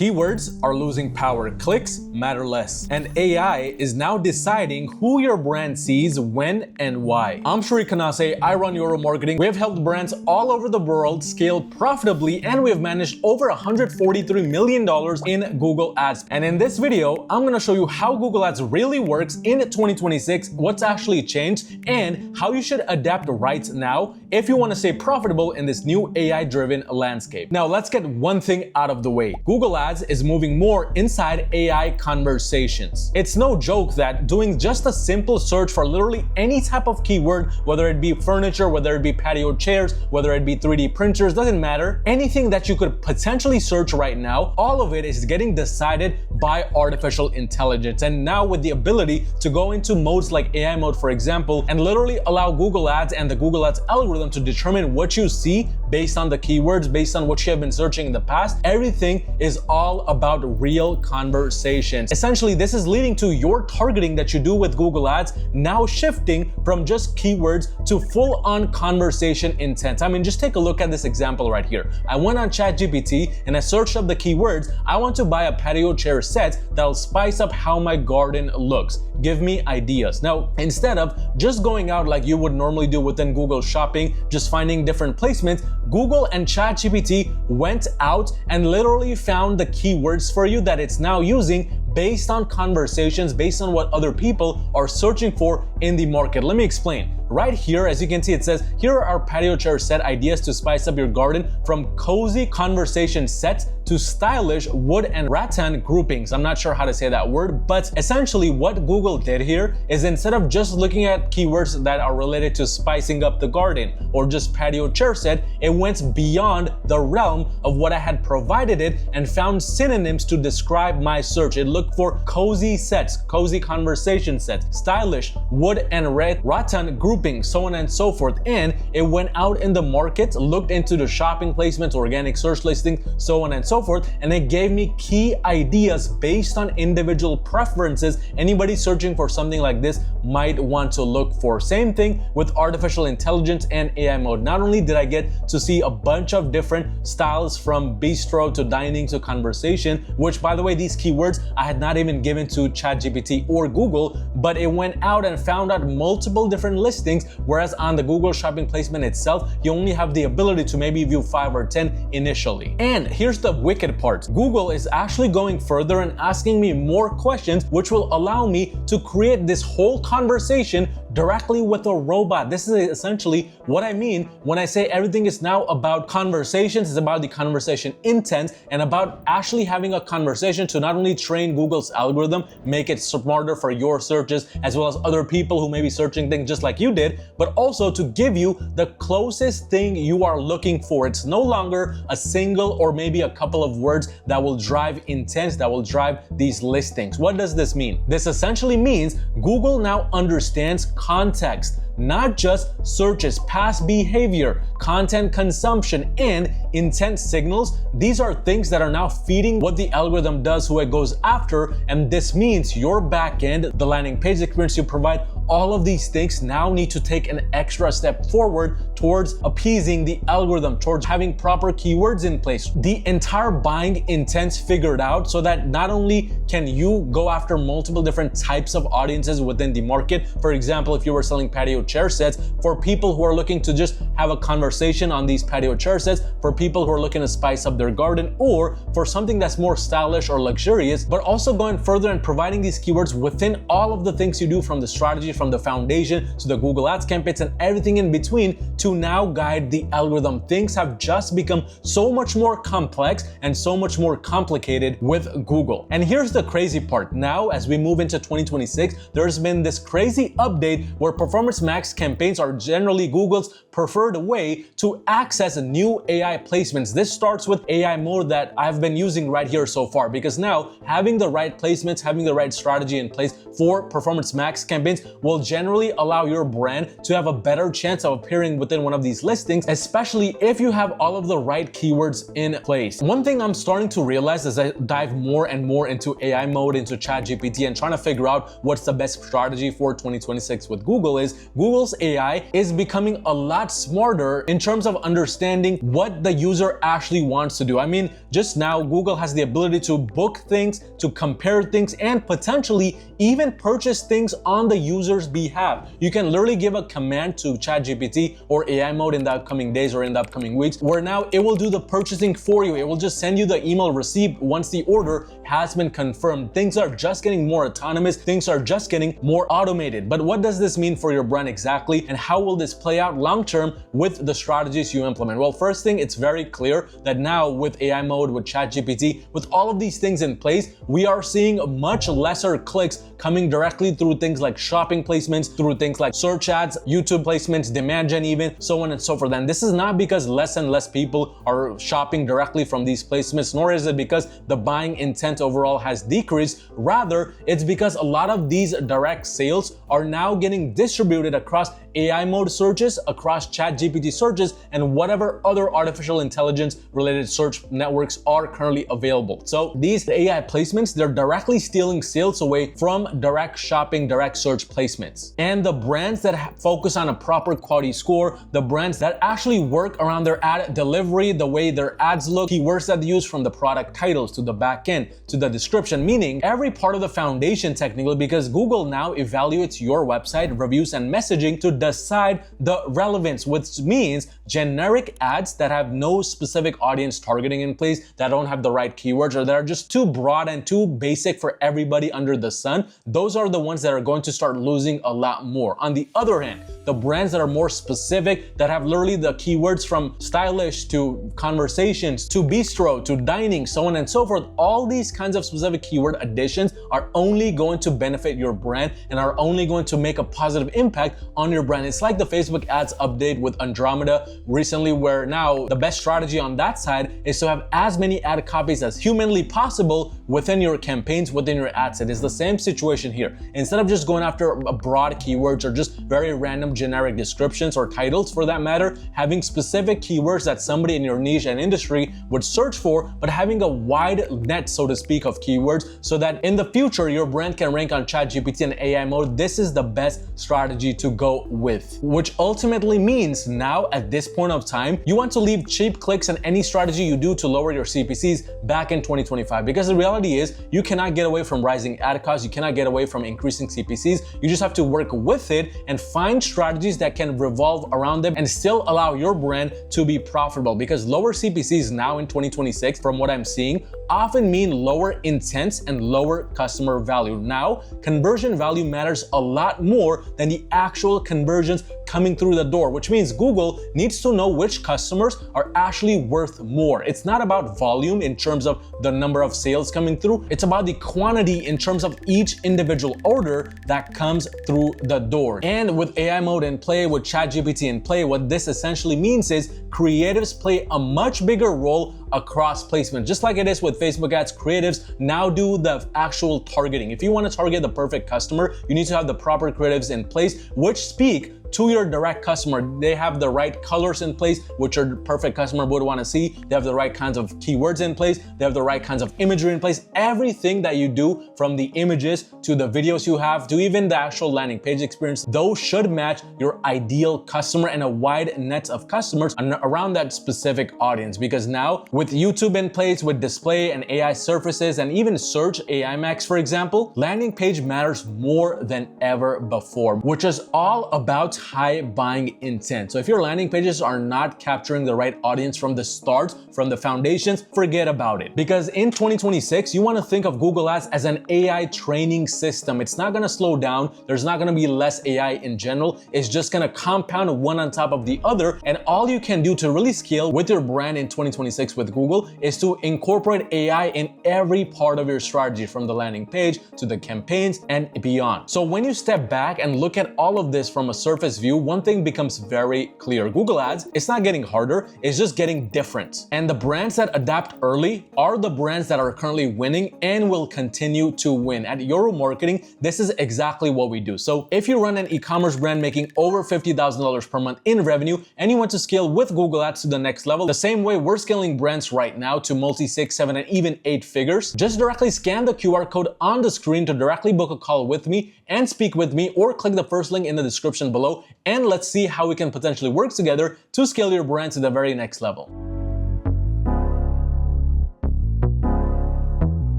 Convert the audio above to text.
Keywords are losing power, clicks matter less, and AI is now deciding who your brand sees, when, and why. I'm Shri Kanase, I run Euro Marketing. We have helped brands all over the world scale profitably, and we have managed over $143 million in Google Ads. And in this video, I'm gonna show you how Google Ads really works in 2026, what's actually changed, and how you should adapt right now if you wanna stay profitable in this new AI-driven landscape. Now, let's get one thing out of the way. Google Ads is moving more inside AI conversations. It's no joke that doing just a simple search for literally any type of keyword, whether it be furniture, whether it be patio chairs, whether it be 3D printers, doesn't matter. Anything that you could potentially search right now, all of it is getting decided by artificial intelligence. And now with the ability to go into modes like AI mode, for example, and literally allow Google Ads and the Google Ads algorithm to determine what you see based on the keywords, based on what you have been searching in the past, everything is all about real conversations. Essentially, this is leading to your targeting that you do with Google Ads now shifting from just keywords to full-on conversation intent. I mean, just take a look at this example right here. I went on ChatGPT and I searched up the keywords, I want to buy a patio chair set that'll spice up how my garden looks. Give me ideas. Now, instead of just going out like you would normally do within Google Shopping, just finding different placements, Google and ChatGPT went out and literally found the keywords for you that it's now using based on conversations, based on what other people are searching for in the market. Let me explain. Right here, as you can see, it says, here are our patio chair set ideas to spice up your garden, from cozy conversation sets to stylish wood and rattan groupings. I'm not sure how to say that word, but essentially what Google did here is instead of just looking at keywords that are related to spicing up the garden or just patio chair set, it went beyond the realm of what I had provided it and found synonyms to describe my search. It looked for cozy sets, cozy conversation sets, stylish wood and rattan groupings, so on and so forth. And it went out in the market, looked into the shopping placements, organic search listings, so on and so forth, and it gave me key ideas based on individual preferences anybody searching for something like this might want to look for. Same thing with artificial intelligence and AI mode. Not only did I get to see a bunch of different styles from bistro to dining to conversation, which by the way, these keywords I had not even given to ChatGPT or Google, but it went out and found out multiple different listings, whereas on the Google Shopping placement itself, you only have the ability to maybe view 5 or 10 initially. And here's the wicked part. Google is actually going further and asking me more questions, which will allow me to create this whole conversation directly with a robot. This is essentially what I mean when I say everything is now about conversations. It's about the conversation intent and about actually having a conversation to not only train Google's algorithm, make it smarter for your searches, as well as other people who may be searching things just like you did, but also to give you the closest thing you are looking for. It's no longer a single or maybe a couple of words that will drive intent, that will drive these listings. What does this mean? This essentially means Google now understands context, not just searches, past behavior, content consumption, and intent signals. These are things that are now feeding what the algorithm does, who it goes after, and this means your backend, the landing page experience you provide, all of these things now need to take an extra step forward towards appeasing the algorithm, towards having proper keywords in place, the entire buying intent figured out, so that not only can you go after multiple different types of audiences within the market. For example, if you were selling patio chair sets, for people who are looking to just have a conversation on these patio chair sets, for people who are looking to spice up their garden, or for something that's more stylish or luxurious, but also going further and providing these keywords within all of the things you do, from the strategy, from the foundation to the Google Ads campaigns and everything in between, to now guide the algorithm. Things have just become so much more complex and so much more complicated with Google. And here's the crazy part. Now, as we move into 2026, there's been this crazy update where Performance Max campaigns are generally Google's preferred way to access new AI placements. This starts with AI mode that I've been using right here so far, because now having the right placements, having the right strategy in place for Performance Max campaigns will generally allow your brand to have a better chance of appearing within one of these listings, especially if you have all of the right keywords in place. One thing I'm starting to realize as I dive more and more into AI mode, into ChatGPT, and trying to figure out what's the best strategy for 2026 with Google is Google's AI is becoming a lot smarter in terms of understanding what the user actually wants to do. I mean, just now, Google has the ability to book things, to compare things, and potentially even purchase things on the user's behalf. You can literally give a command to ChatGPT or AI mode in the upcoming days or in the upcoming weeks, where now it will do the purchasing for you. It will just send you the email receipt once the order has been confirmed. Things are just getting more autonomous. Things are just getting more automated. But what does this mean for your brand exactly? And how will this play out long term with the strategies you implement? Well, first thing, it's very clear that now with AI mode, with ChatGPT, with all of these things in place, we are seeing much lesser clicks coming directly through things like shopping placements, through things like search ads, YouTube placements, demand gen even, so on and so forth. And this is not because less and less people are shopping directly from these placements, nor is it because the buying intent overall has decreased. Rather, it's because a lot of these direct sales are now getting distributed across AI mode searches, across ChatGPT searches, and whatever other artificial intelligence related search networks are currently available. So these AI placements, they're directly stealing sales away from direct shopping, direct search placements. And the brands that focus on a proper quality score, the brands that actually work around their ad delivery, the way their ads look, keywords that they use, from the product titles to the back end to the description, meaning every part of the foundation technically, because Google now evaluates your website, reviews, and messaging to decide the relevance, which means generic ads that have no specific audience targeting in place, that don't have the right keywords, or that are just too broad and too basic for everybody under the sun, those are the ones that are going to start losing a lot more. On the other hand, the brands that are more specific, that have literally the keywords from stylish to conversations to bistro to dining, so on and so forth, all these kinds of specific keyword additions are only going to benefit your brand and are only going to make a positive impact on your brand. It's like the Facebook ads update with Andromeda recently, where now the best strategy on that side is to have as many ad copies as humanly possible within your campaigns, within your ad set. It's the same situation here. Instead of just going after broad keywords or just very random generic descriptions or titles for that matter, having specific keywords that somebody in your niche and industry would search for, but having a wide net, so to speak, of keywords, so that in the future your brand can rank on ChatGPT and AI mode. This is the best strategy to go with, which ultimately means now at this point of time, you want to leave cheap clicks and any strategy you do to lower your CPCs back in 2025, because the reality is you cannot get away from rising ad costs, you cannot get away from increasing CPCs. You just have to work with it and find strategies that can revolve around them and still allow your brand to be profitable, because lower CPCs now in 2026, from what I'm seeing, often mean lower intent and lower customer value. Now, conversion value matters a lot more than the actual conversions coming through the door, which means Google needs to know which customers are actually worth more. It's not about volume in terms of the number of sales coming through. It's about the quantity in terms of each individual order that comes through the door. And with AI mode in play, with ChatGPT in play, what this essentially means is creatives play a much bigger role across placement. Just like it is with Facebook ads, creatives now do the actual targeting. If you want to target the perfect customer, you need to have the proper creatives in place, which speak to your direct customer. They have the right colors in place, which your perfect customer would want to see. They have the right kinds of keywords in place. They have the right kinds of imagery in place. Everything that you do, from the images to the videos you have to even the actual landing page experience, those should match your ideal customer and a wide net of customers around that specific audience. Because now with YouTube in place, with display and AI surfaces, and even search AI Max, for example, landing page matters more than ever before, which is all about high buying intent. So if your landing pages are not capturing the right audience from the start, from the foundations, forget about it. Because in 2026, you want to think of Google Ads as an AI training system. It's not going to slow down. There's not going to be less AI in general. It's just going to compound one on top of the other. And all you can do to really scale with your brand in 2026 with Google is to incorporate AI in every part of your strategy, from the landing page to the campaigns and beyond. So when you step back and look at all of this from a surface view, one thing becomes very clear. Google Ads, it's not getting harder, it's just getting different. And the brands that adapt early are the brands that are currently winning and will continue to win. At Euro Marketing, this is exactly what we do. So if you run an e-commerce brand making over $50,000 per month in revenue and you want to scale with Google Ads to the next level, the same way we're scaling brands right now to multi 6, 7, and even 8 figures, just directly scan the QR code on the screen to directly book a call with me and speak with me, or click the first link in the description below below, and let's see how we can potentially work together to scale your brand to the very next level.